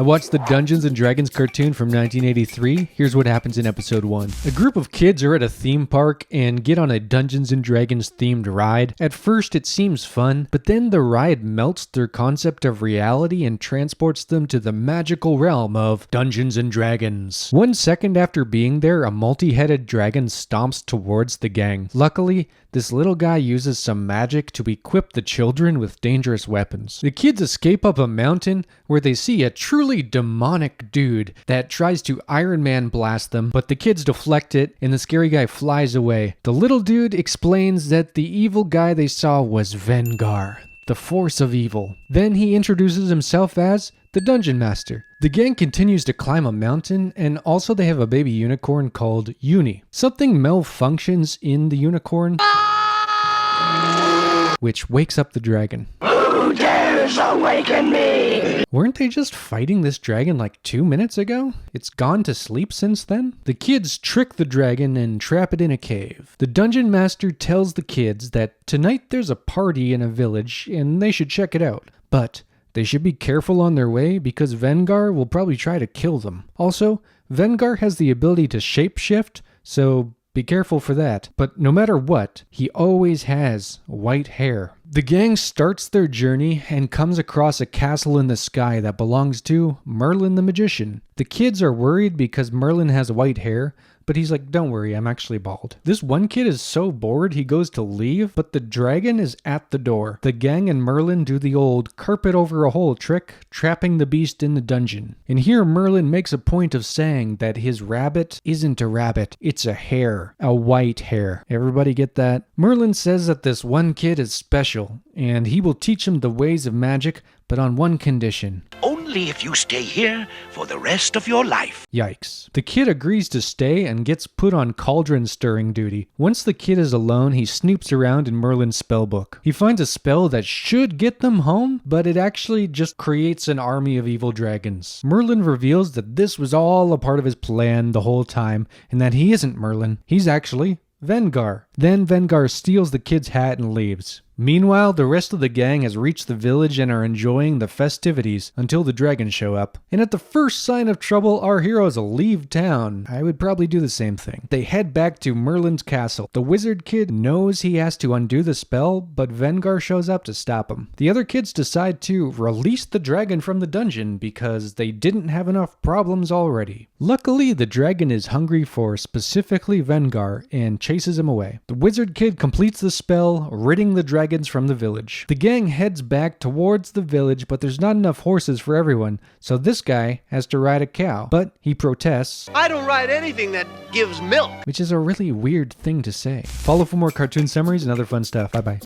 I watched the Dungeons & Dragons cartoon from 1983. Here's what happens in episode 1. A group of kids are at a theme park and get on a Dungeons & Dragons themed ride. At first it seems fun, but then the ride melts their concept of reality and transports them to the magical realm of Dungeons & Dragons. 1 second after being there, a multi-headed dragon stomps towards the gang. Luckily, this little guy uses some magic to equip the children with dangerous weapons. The kids escape up a mountain where they see a truly demonic dude that tries to Iron Man blast them, but the kids deflect it and the scary guy flies away. The little dude explains that the evil guy they saw was Venger, the force of evil. Then he introduces himself as the Dungeon Master. The gang continues to climb a mountain, and also they have a baby unicorn called Uni. Something malfunctions in the unicorn, which wakes up the dragon. Who dares awaken me? Weren't they just fighting this dragon like 2 minutes ago? It's gone to sleep since then? The kids trick the dragon and trap it in a cave. The Dungeon Master tells the kids that tonight there's a party in a village and they should check it out. But they should be careful on their way because Venger will probably try to kill them. Also, Venger has the ability to shapeshift, so be careful for that. But no matter what, he always has white hair. The gang starts their journey and comes across a castle in the sky that belongs to Merlin the Magician. The kids are worried because Merlin has white hair, but he's like, don't worry, I'm actually bald. This one kid is so bored he goes to leave, but the dragon is at the door. The gang and Merlin do the old carpet over a hole trick, trapping the beast in the dungeon. And here Merlin makes a point of saying that his rabbit isn't a rabbit, it's a hare, a white hare. Everybody get that? Merlin says that this one kid is special, and he will teach him the ways of magic, but on one condition. Only if you stay here for the rest of your life. Yikes. The kid agrees to stay and gets put on cauldron stirring duty. Once the kid is alone, he snoops around in Merlin's spellbook. He finds a spell that should get them home, but it actually just creates an army of evil dragons. Merlin reveals that this was all a part of his plan the whole time, and that he isn't Merlin. He's actually Venger. Then Venger steals the kid's hat and leaves. Meanwhile, the rest of the gang has reached the village and are enjoying the festivities until the dragons show up. And at the first sign of trouble, our heroes leave town. I would probably do the same thing. They head back to Merlin's castle. The wizard kid knows he has to undo the spell, but Venger shows up to stop him. The other kids decide to release the dragon from the dungeon because they didn't have enough problems already. Luckily, the dragon is hungry for specifically Venger and chases him away. The wizard kid completes the spell, ridding the dragon from the village. The gang heads back towards the village, but there's not enough horses for everyone, so this guy has to ride a cow. But he protests, I don't ride anything that gives milk. which is a really weird thing to say. Follow for more cartoon summaries and other fun stuff. Bye-bye.